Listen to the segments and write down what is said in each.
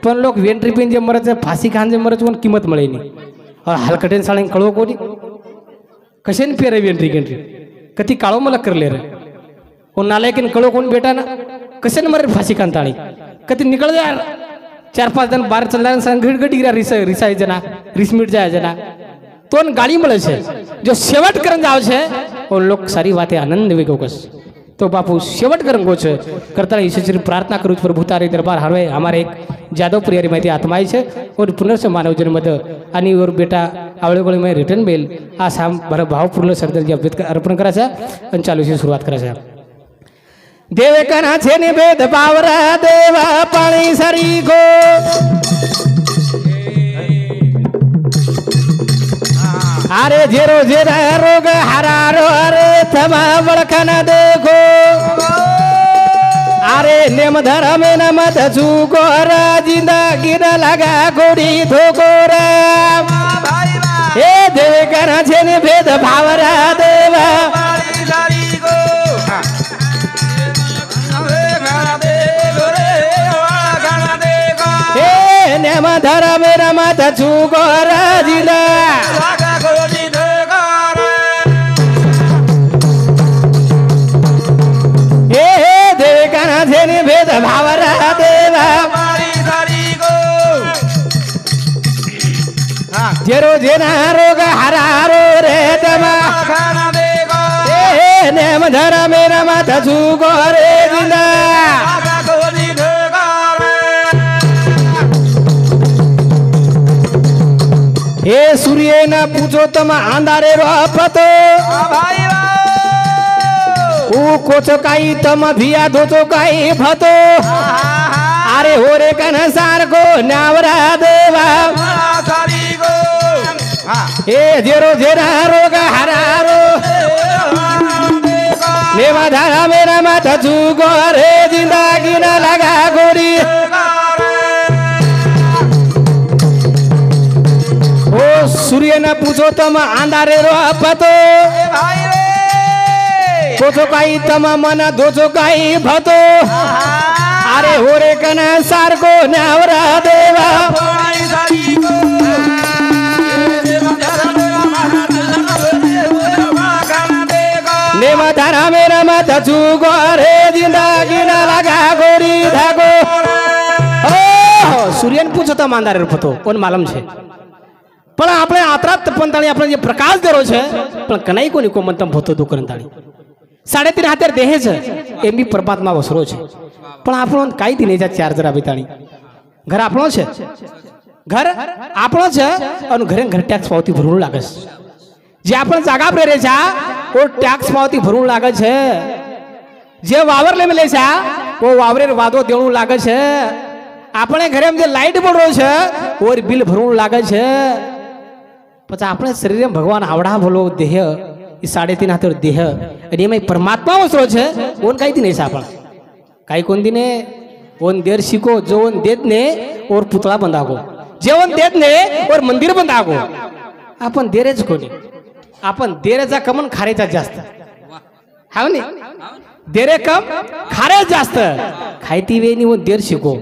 पण लोक वेंट्री पेन जे मरत फांसी खान जे मरत कोण किंमत मिळे नाही और हलकटेन साळे कळव कोणी कशेन पेरे वेंट्री गेंट्री कती काळो मला करले रे वो नालायकिन कळो कोण बेटा ना कशेन मरे फांसी खान ताळी कती निकल जा 4-5 दिन बार चलना संग गट गिरा रिसाई जना रिसमिट जाए जना तो गाड़ी મળે છે जो सेवट करन जाव છે और लोग सारी बातें आनंद वे कोकस तो बापू शेवट करन गो છે करता ईश्वर प्रार्थना करू प्रभु तारे दरबार हरवे हमारे एक जादव प्रिय माहिती आत्माई છે और पुनर्स मानव जन्म आणि और बेटा आवळे गोळे में रिटर्न बेल आ साम भर भावपूर्ण श्रद्धांजली अर्पण करायचा आणि चालूची सुरुवात करायचा देवे कना छे ने भेद पावरा देवा पाणी सरी गो अरे जेरो जेरा रोग हरारो अरे थमा बड़खना देखो अरे नेम धर्म न मत चूको रा जिंदगी न लगा गोड़ी धोको रा ए देवे कना छे ने भेद पावरा देवा नेम धर्म न मत चूको रा जिंदा भेद भावरा देवा जेरो जेना रोग हरारो रे तमा नेम धरा मेरा माथा चूको रे जिंदा हे सूर्य न पूछो तम अंधारे रो पतो कोचो काई तम भिया धोचो काई भतो अरे हो रे कन सार को नावरा देवा ए जेरो जेरा रोग हरारो नेवा धारा मेरा माथा चूको रे जिंदगी न लगा गोरी ओ सूर्य न पूछो तम अंधारे रो पतो कोचो काई तम मन दोचो काई भतो अरे हो रे कना सार को नावरा देवा नेमा धारा मेरा माथा चूको रे जिंदगी न लगा गोरी धागो ओ सूर्यन पूछो तम अंधारे भतो कोण मालूम छे पण આપણે આત્રાત પંતાળી આપણે જે પ્રકાશ દેરો છે પણ કનાઈ કોની કો મન તમ ભતો દો કરંતાળી 3.5 હાથેર દેહ છે એમ બી પરમાત્મા વસરો છે પણ આપણો કાઈ દી નહીં જા ચાર્જર આબીતાણી ઘર આપણો છે ઘર આપણો છે અને ઘરે ઘર ટેક્સ પાવતી ભરવું લાગે છે જે આપણે જાગા પર રહે છે ઓ ટેક્સ પાવતી ભરવું લાગે છે જે વાવર લે મિલે છે ઓ વાવરે વાદો દેવું લાગે છે આપણે ઘરે જે લાઈટ પડરો છે ઓર બિલ ભરવું લાગે છે પછી આપણે શરીરે ભગવાન આવડા ભલો દેહ ये 3.5 हाथर देह आणि एम परमात्मा वसरो छे ओन काही दी नहीं सापण काही कोण दिने ओन देर शिको जो ओन देत ने और पुतळा बंधागो जेवण देत ने और मंदिर बंधागो आपण देरेच कोणी आपण देरेचा कमन खारेचा जास्त हाव नी देरे कम खारे जास्त खायती वेनी ओन देर शिको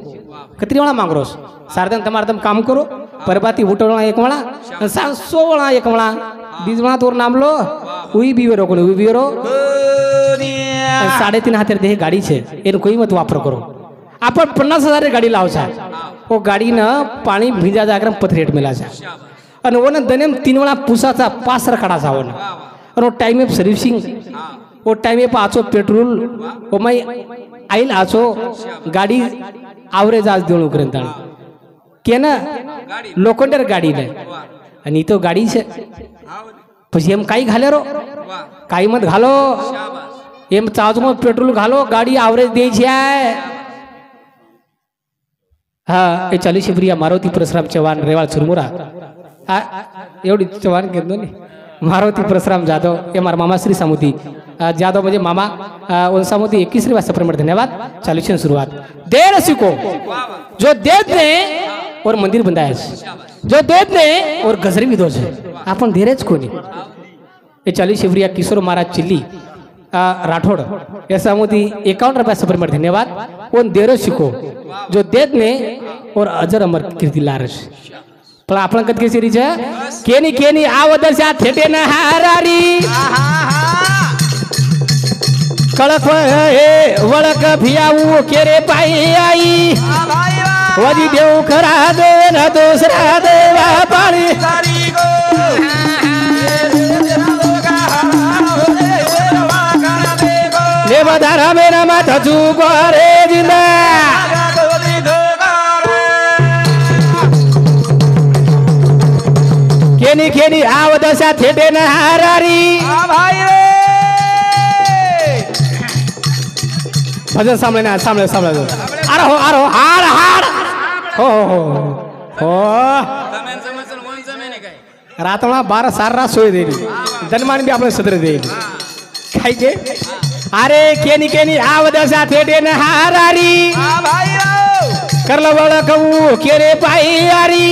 कतरी वाला मांगरोस सारदन तमार तम काम करो परबाती उठवणा एक वाला 700 वाला एक वाला बीजवा तोर नाम लो उई बीवरो कोणी उई बीवरो 3.5 हाथेर देह गाड़ी छे एनो कोई मत वापर करो आपण 50,000 गाड़ी लाव छा ओ गाड़ी न पाणी भीजा जाकर पथरेट मिला छा અને ઓને દનેમ 3 વાળા પૂસાતા પાસર ખડા જાવન અને ટાઈમે સર્વિસિંગ ओ टाइम पाचो पेट्रोल ओ मई आईल आचो गाड़ी आवरेज आज देणू करंताणी केना लोखंडर गाड़ी ने आणि तो गाड़ी छे પછી એમ કાઈ ઘાલેરો કાઈ મત ઘાલો એમ ચાજમાં પેટ્રોલ ઘાલો ગાડી આવરેજ દે છે હા એ 40 પ્રિયા મારુતિ પરશુરામ ચૌહાણ રેવાળ ચુરમુરા આ એવડી ચૌહાણ કીધું ને मारुति परशुराम जाधव ये मार मामा श्री सामुती जाधव म्हणजे मामा उन सामुती 21 वाजता प्रमाण धन्यवाद चालू शुरुआत देर सिको जो देत ने और मंदिर बंधाय जो देत ने और गजरी विधो छे आपण देरेच कोनी ये 40 शिवरिया किशोर महाराज चिल्ली राठौड़ ऐसा मोदी 51 रुपया सफर में धन्यवाद उन देरो शिको जो देत ने और अजर अमर कीर्ति लारस पण आपण कत के सीरीज केनी केनी आवदशा थेटे न हारारी कड़क वड़क भियाऊ केरे पाई आई वजी देव खरा दे न दूसरा देवा पानी ने बधारा मेरा माथा चूको रे जिंदा केनी केनी आवदशा थेटे न हारारी भजन सामने ना सामने सामने आरो हार हार हो रातमा 12 सार रात सोय देली धनमान भी आपले सदर देली काय के अरे केनी केनी आवदशा थेटे न हारारी करला वळ कहू केरे पाई यारी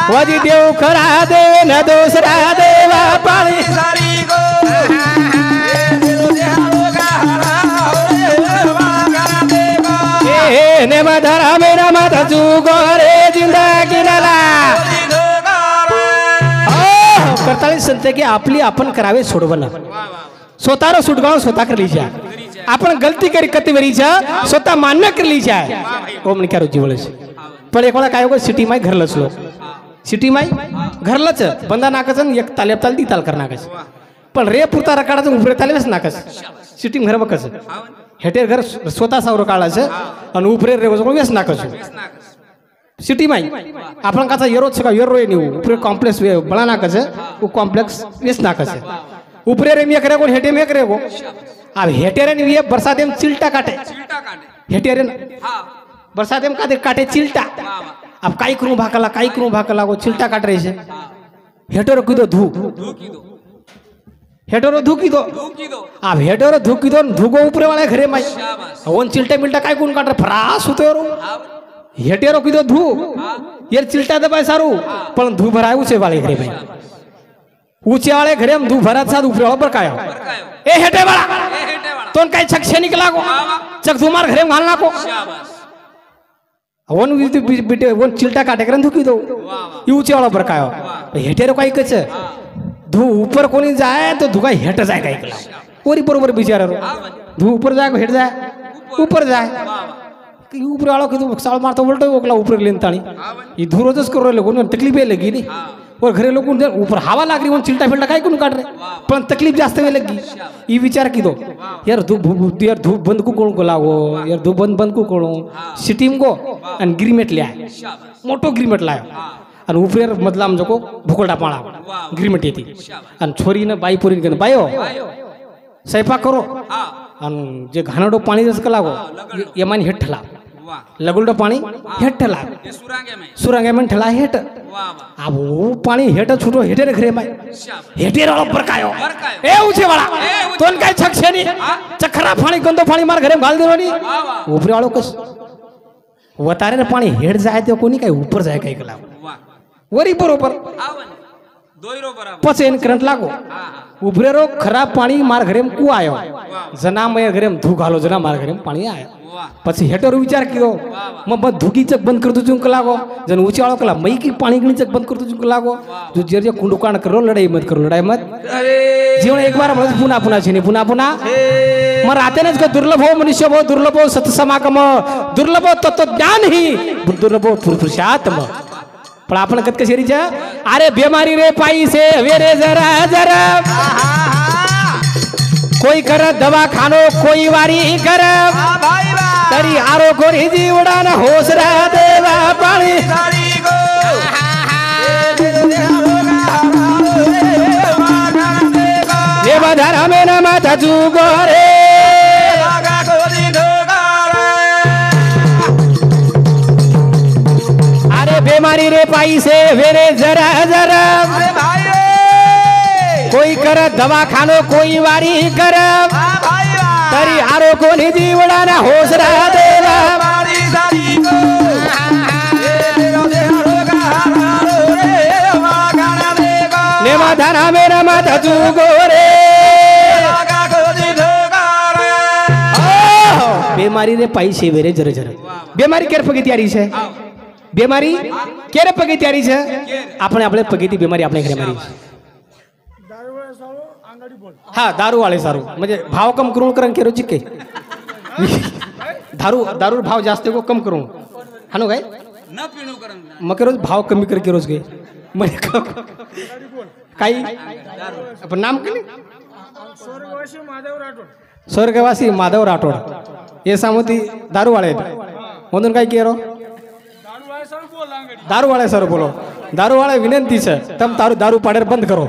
वजी देव खरा दे न दूसरा देवा पाणी ने मधरा मेरा माथा चूको रे जिंदगी नाला करताळी संते की आपली आपण करावे सोडवणं स्वतःला सुटगाव स्वतः करलीच्या आपण गलती करी कती वेरीच्या स्वतः मान्य करलीच्या ओ म्हणे काय जीवळच पण एक वेळा काय हो सिटी माई घरलच लो सिटी माई घरलच बंदा नाकाचं एक तालेब ताल दी ताल कर नाकाच पण रे पुरता रकाडाचं उपरे तालेबच नाकाच सिटी घर बकच हेटेर घर स्वतः सावर काढायचं आणि उपरे रे वेस नाकाच सिटी माई आपण काचा येरोच का येरो ये नीव उपरे कॉम्प्लेक्स बळा नाकाच वो कॉम्प्लेक्स वेस नाकाच उपरे रे मेक रे को हेटे मेक रे को अब हेटे रे नी बरसात में चिल्टा काटे हेटे रे बरसात में काटे चिल्टा अब काई करूं भाकला वो चिल्टा काट रही है हेटो की दो धू हेटोरो धुकी दो अब हेटोरो धुकी दो धुगो ऊपर वाले घरे माई ओन चिल्टा मिल्टा काय कोण काट फ्रास होते रो हेटेरो की दो धू यार चिल्टा दबाय सारू पण धू भराय ऊंचे वाले घरे माई ऊंचे वाले घरे में धू भरात साथ ऊपर वाला पर काय ए हेटे वाला तोन काय छक छे निकला को चक धुमार घरे में घालना को ओन बिटे ओन चिल्टा काटे करन धुकी दो ऊंचे वाला पर काय हेटेरो काय कच धू ऊपर कोणी जाए तो धुका हेट जाए काय कला ओरी बरोबर बिचारा रो धू ऊपर जाए हेट जाए ऊपर जाए कि ऊपर वाला के तो साल मारता उल्टा ओकला ऊपर लेन ताणी ये धू रोजस कर रहे लोगों ने तकलीफ लगी नहीं और घरे लोगों ने ऊपर हवा लाग रही वो चिल्टा फिल्टा काय कोण काट रहे पण तकलीफ जास्त वे लगी ये विचार की दो यार धू बंद को कोण को लागो यार धू बंद को कोण सिटी में को आणि गिरमेट ले आए मोटो गिरमेट लायो आणि उपरेर मधला आमचो को भुकोटा पाळा गिरमेट येते आणि छोरीने बाई पोरीने कहन बायो स्वयंपाक करो आणि जे घाणडो पाणी जस लागो यमानी हेठ ठला लगुलडो पाणी हेठ ठला सुरांगे में ठला हेठ अब वो पाणी हेठ छुटो हेठे रे घरे माई हेठे रो पर कायो ए उछे वाला तोन काय छक्षेनी चखरा पाणी गंदो पाणी मार घरे घाल देवनी उपरे वालो कस वतारे रे पाणी हेठ जाए तो कोणी काय ऊपर जाए काय कला वरी बरोबर पचेन करंट लागो उभरे रो खराब पाणी मार घरे में कु आयो जना मैं घरे में धू घालो जना मार घरे में पाणी आयो પછી હેટર વિચાર કર્યો મ ધુકી ચક બંધ કરતું ચુંક લાગો જન ઊંચી વાળો કલા મઈ की पाणी गणी चक बंद करतो चुंक लागो जो जे जे कुंडुकाण करो लढाई मत जीवन एक बार म्हणत पुन्हा पुन्हा छेनी पुन्हा मग रातेनेच का दुर्लभ हो मनुष्य भो दुर्लभ हो सत्समागम दुर्लभ हो तत्वज्ञान ही दुर्लभ हो पुरुषात्म पण आपण कत कशेरीच्या अरे बेमारी रे पाई से वेरे जरा जरा कोई कर दवा खानो कोई वारी कर तरी आरो कोरी जीवड़ा न होसरा देवा पानी ये बधारा में न माथा चूको रे अरे बेमारी रे पाई से वेरे जरा जरा कोई कर दवा खानो कोई वारी कर तरी आरो कोणी जीवड़ा ना होसरा देवा ने नेमा धारा मेरा माथा चूको रे बेमारी रे पैसे वेरे जरे जरे बेमारी केर पगी तैयारी छे बेमारी केरे पगी तैयारी छे આપણે આપણે પગીથી बेमारी આપણે ઘરે મારી हाँ दारू वाले सारू म्हणजे भाव कम करून करन केरो चिके दारू भाव जास्त को कम करून हानो काय न पिणू करन मग रोज भाव कमी कर के रोज गे म्हणजे काही आपण नाम केले स्वर्गवासी माधव राठोड हे सामोती दारू वाले म्हणून काय केरो दारू वाले सर बोलो दारू वाले विनंती છે તમ તારું દારૂ પાડેર બંધ કરો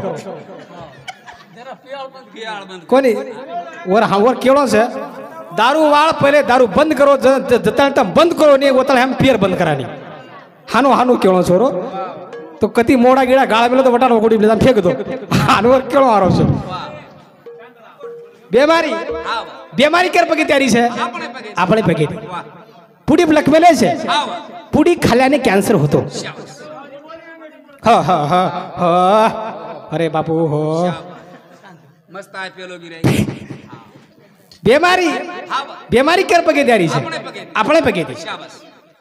કોની ઓર હાવર કેળો છે दारू वाळ पहिले दारू बंद करो जतण तम बंद करो ने ओतळ हम पियर बंद करानी हानो हानो केळो छोरो तो कती मोडा गिडा गाळा मेलो तो वटानो गोडी बिला फेक दो हानवर केळो आरो छे बेमारी बेमारी कर पगी तयारी छे આપણે પગે पुडी लखमेले छे पुडी खाल्याने कॅन्सर होतो हा हा हा हा अरे बापू हो मस्त आहे पेलो गिरे बेमारी बेमारी कर पगे तयारी छे આપણે પગે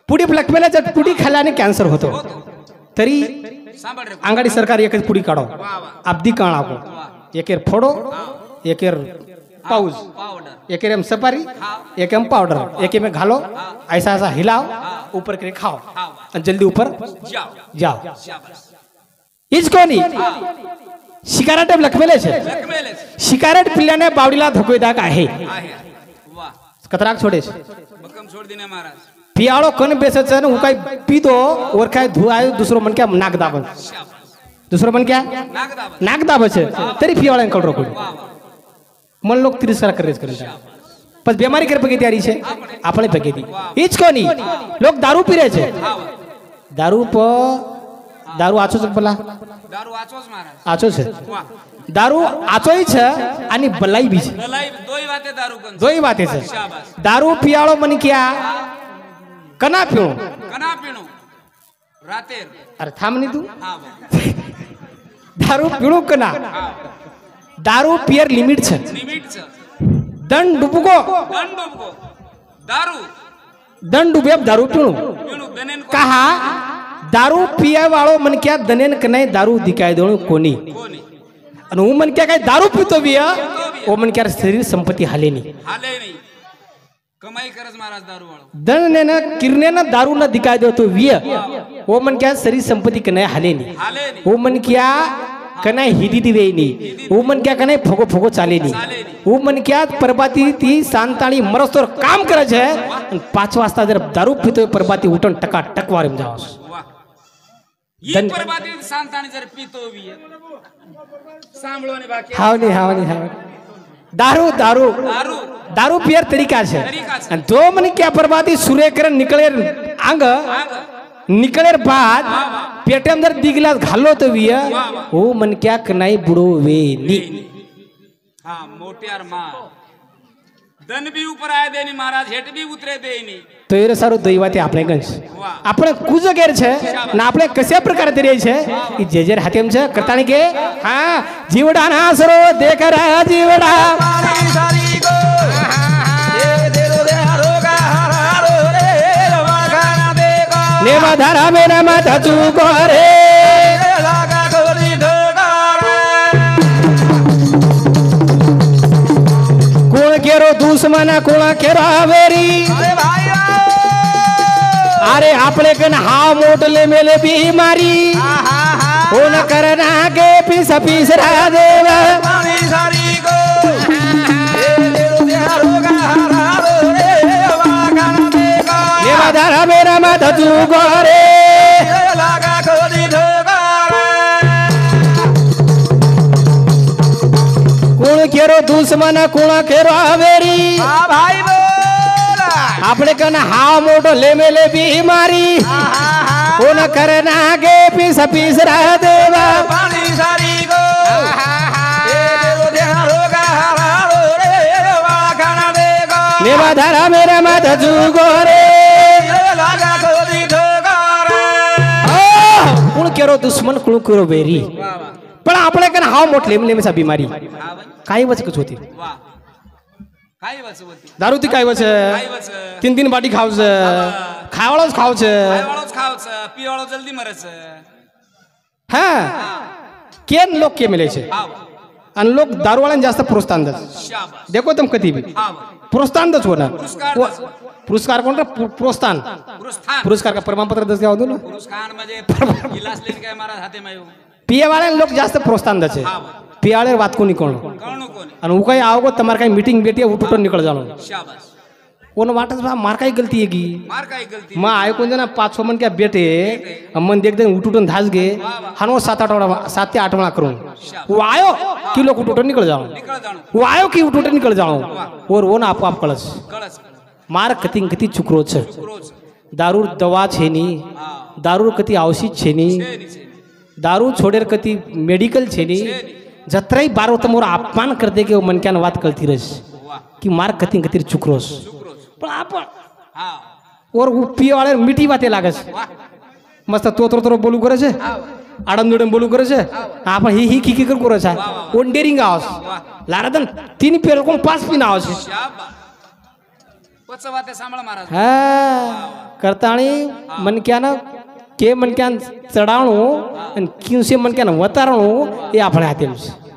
पुडी लखमेले छे पुडी खाल्याने कॅन्सर होतो तरी आंगाडी सरकार एकच पुडी काढो अब्दी काळाको एकेर फोडो एकेर पाउज एकेर में सपारी एक में पाउडर एक में घालो ऐसा ऐसा हिलाओ ऊपर के खाओ और जल्दी ऊपर जाओ इसको नहीं सिगारेट लखमेले छे सिगारेट पिल्याने बावडीला धोकोदाग आहे कतराक छोडे बकम छोड़ देने महाराज पियाळो कन बेसे छे ने काय पीतो और काय धुआयो दूसरो मन क्या नाक दाबन दूसरो मन क्या नाक दाब छे तरी पियाळा कळ रोको मन लोग तिरस्कार करेच करता पण बेमारी कर पगी तयारी छे આપણે પગે दी ઈચ કોની लोग दारू पीरे छे दारू आचो છે ભલા दारू आचोच महाराज आचो છે दारू आचोय છે आणि बलाई बी છે बलाई दोई वाते दारू कन दोई वाते છે दारू पियाळो मन क्या कना पीणो रातेर अरे थांब नी तू हां दारू पीणो कना दारू पियर लिमिट છે दंड डुबको दंड डुबे दारू पीणू कहा दारू पिया वाळो मन क्या दनेन कनाय दारू दिकाय देणो कोणी आणि वो मन क्या काय दारू पितो बिया वो मन क्या शरीर संपत्ती हाले नाही कमाई करज महाराज दारू वाळो दने न किरने न दारू न दिकाय देतो विय वो मन क्या शरीर संपत्ती कनाय हाले नाही वो मन क्या कनाय हिदी दिवे नी वो मन क्या कनाय फोगो फोगो चाले नी वो मन क्या परबाती ती सांताणी मरस्तोर काम करे छे 5 वाजता जर दारू पीतोय परबाती उठन टका टकवार में जाओ ये परबाती सांताणी जर पीतो वी सांभळो ने बाकी हावनी दारू दारू दारू दारू पियर तरीका छे અને જો મને क्या परबाती सूर्य किरण निकळे आंग निकळेर बाद पेटे अंदर दिगला घालो तो विया वो मन क्या कनाई बुडो वे नी हां मोटियार मां दन भी ऊपर आए देनी महाराज हेट भी उतरे देनी तो ये सारो दैवाती આપણે ગંજ આપણે કુજગેર છે ને આપણે કસે પ્રકાર તરીએ છે ઈ જેજેર હાથેમ છે કરતાણી કે હા જીવડા ના સરો દેખરા જીવડા સારી ગો એ દેરો દે હારોગા હારો રે વાગાના દેગા ને વધારા મેના માથા ચૂકો રે લાગા ગોરી ઢોગારે કોણ કેરો દુશ્મન કોણ કેરો આવેરી અરે ભાઈ अरे आपले कन हा मोटले मेले बीमारी हो न करना के पीस पीसरा देवा सारी गो ये बधारा मेरा माथा तू गोरे लागा खोदी कोण केरो दुश्मन कोण केरो आवेरी भाई આપણે કન હા મોટો લે મેલે બીમારી કોન કરના કે પીસ પીસરા દેવા પાણી સારી ગો એ દેરો દેહા રોગા હારો રે વાખાના દેગો ને વધારા મેરા માથા જુગો રે લાગા ખોદી ઠોગા રે કોણ કેરો દુશ્મન કોણ કેરો વેરી પણ આપણે हाव मोठले नेहमीचा बिमारी हा बाई काही वच कच होती वा काय वाच होती दारू ती काय वच काय वाच 3 बाटी खावच खावळच खावच खायवाळोच खावच पिवाळो जल्दी मरच हा केन लोक के मिले छे हा आणि लोक दारूवाळ्यांना जास्त प्रोत्साहन देतात शाबास देखो तुम कधी भी हा प्रोत्साहन दच होना पुरस्कार पुरस्कार कोण प्रोत्साहन पुरस्कार पुरस्कार का प्रमाणपत्र दस घ्यावं ना पुरस्कार म्हणजे गिलास लेन काय महाराज हाते मायो पिये वाले लोग जास्त प्रोत्साहन दचे पिया वाले बात को नहीं कोण कौन कोण आणि वो कहीं आओगे तुम्हारे कहीं मीटिंग बेटी उठ उठ निकल जाओ शाबास कोण वाटत बा मार काही गलती है की मार काय गलती मग ऐकून दे ना 5-6 मन क्या बेटे मन देख दे उठ उठून धास गे हनो 7 ते 8 वेळा करून वो आयो कि लोग उठ उठ निकल जाओ निकळ जाणू वो आयो कि उठ उठ निकल जाओ और वो ना आप कळस कळस मार कती कती चुकरो छ रोज दारू दवा छेनी हा दारू कती औषध छेनी छेनी छेनी दारू छोडेर कती मेडिकल छेनी जत्राई बारो तमोर अपमान करते के मन क्या बात कळती रस वा कि मार कती कती चुकरोस शुक्रोज पण आपण हा और वो पिये वाले मीठी बातें लागस वा मस्त तो बोलू करे छे आडम बोलू करे छे आपण ही की कर करे छा ओंडेरिंग आवस लारादन 3 पेल कोण 5 पिन आवस शाबास वच वाते सांभाळ महाराज हा करताणी मन क्या ना के मन क्या चढावणो आणि किंसे मन क्या वतारणो हे आपण हातेल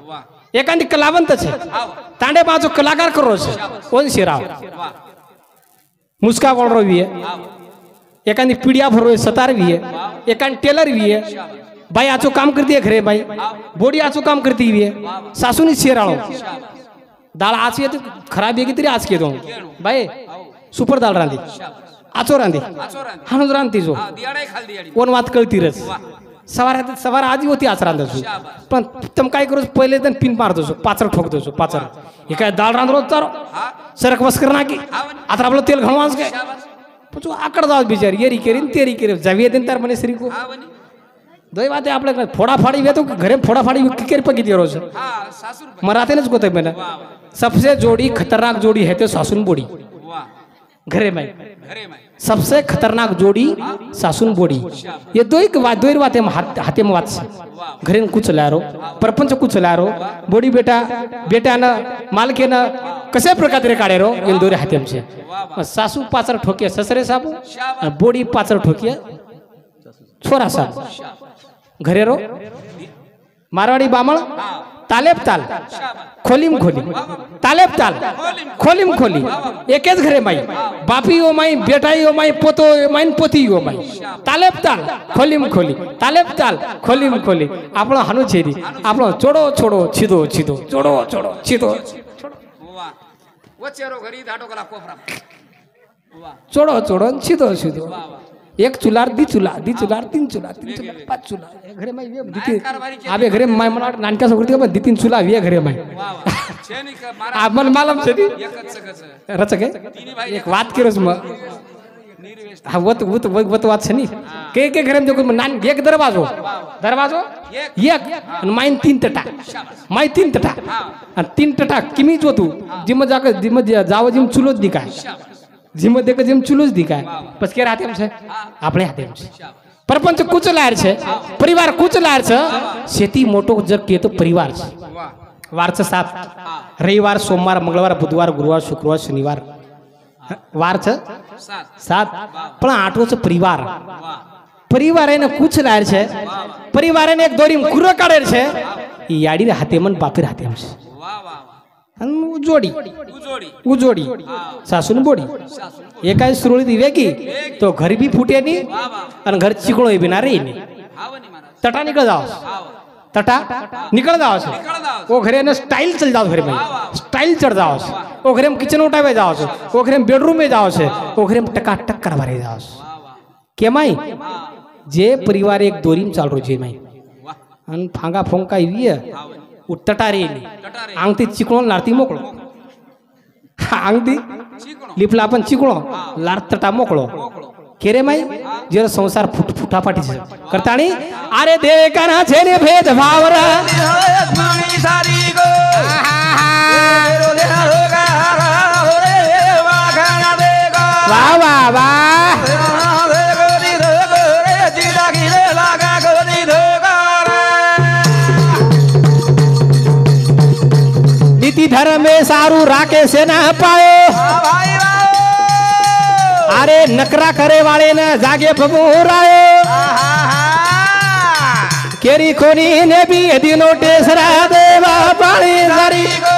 वा एखादी कलावंत छे हा तांडे बाजू कलाकार करो छे कोण शिराव वा मुस्का कोण रवी है एखादी पिढिया भरो सतार भी है एखादी टेलर भी है बाई आचो काम करती है घरे बाई बोडी आचो काम करती हुई है सासूनी शेराळो दाल आज ये तो खराब है की तरी आज के दो बाई सुपर दाल रांधी आचो रांधी आचोरान हानुज रांधी जो हा दियाडाय खाल दियाडी कोण वात कळती रस सवार आधी होती आज रांधसो पण तुम काय करो पहिले तर पिन मार दो पाचर ठोक दो पाचर हे काय दाल रांध रोज चारो हा सरक बस करना की आता आपलं तेल घणवास काय शाबास पण आकड जाव बिचारी येरी केरीन तेरी केरी जावी देन तर म्हणे श्री को हा बनी दोय बात आपल्या फोडाफाडी वे तो घरे फोडाफाडी केर पकी रोज हा सासू रुपये मराठीनच गोते मैंने सबसे जोड़ी खतरनाक जोड़ी है तो सासुन बोड़ी वा घरे में घरे माय सबसे खतरनाक जोड़ी सासुन बोड़ी ये दो बातें हाथे में बात से घरे में कुछ ला रो परपंच कुछ ला रो बोड़ी बेटा न मालके न कसे प्रकार तेरे काढे रो इन दोरे हाथे में से सासू पाचर ठोकिया ससरे साबू बोड़ी पाचर ठोकिया छोरा साबू घरे रो मारवाड़ी बामण तालेब ताल खोलीम खोली तालेब ताल खोलीम खोली एकेच घरे माई बापी ओ माई बेटाई ओ माई पोतो ओ माई पोती ओ माई तालेब ताल खोलीम खोली तालेब ताल खोलीम खोली આપણો હાનો છેરી આપણો ચોડો છોડો છીદો છીદો ચોડો છોડો છીદો वा वचेरो घरी धाटो कला कोफरा वा ચોડો છોડો છીદો છીદो एक चुलार दी चुलार 3 चुलार 5 चुलार घरे माई वे दिती आबे घरे माई मला नानका सोकरती पण 3 चुला वे घरे माई वा वा छेनी का मारा आपण मालम छेदी एकच सकच रचके एक बात करोस म निर्वेश हा वत बात छनी के घरे में देखो नान एक दरवाजो एक आणि माइन 3 टटा माई 3 टटा आणि 3 टटा किमी जो तू जिम जाव जिम चुलोच दी काय जिम देख जिम चुलोच दी काय बस के राते हमसे આપણે હાથે છે પરપંચ કુચ લાયર છે પરિવાર કુચ લાયર છે शेती मोटो जग के तो परिवार છે वा वारचं 7 रविवार सोमवार मंगळवार बुधवार गुरुवार शुक्रवार शनिवार वारचं 7 पण 8 परिवार वा परिवार એને કુચ લાયર છે પરિવાર એને એક દોરી કુરો કાઢેર છે ઈ યાડી હાથે મન બાપીર હાથે છે वा वा અને જોડી उजोडी उजोडी सासून बोडी एका सुरळीत दिवे की तो घर भी फूटे नहीं और घर चिकड़ो भी ना रही नहीं हावनी महाराज तटा निकल जाओ तटा निकल जाओ से निकळ जाओ वो घरे ने स्टाइल चल जाओ घर में स्टाइल चढ़ जाओ से वो घरे में किचन उठावे जाओ से वो घरे में बेडरूम में जाओ से वो घरे में टकाटक करवा रहे जाओ से वा वा के माई जे परिवार एक दोरी में चाल रो जे माई वा अन फांगा फोंका इवी है हावनी वो तटा रे नहीं टटारे आंगती चिकड़ो लारती मोकळो आंगती चिकणो लिपला आपण चिकळो लार तटा मोकळो मोकळो केरे माई जर संसार फुटाफाटी છે કરતાણી અરે દેકાના છે ને ભેદ ભાવરા सारी गो વાહ વાહ વાહ વિધિ ધર્મે સારું રાખે છે ને પાયો અરે નકરા કરે વાળે ને જાગે ભગુરાયો કેરી કોની ને બી હદી નો ટેસરા દેવા પાણી સારી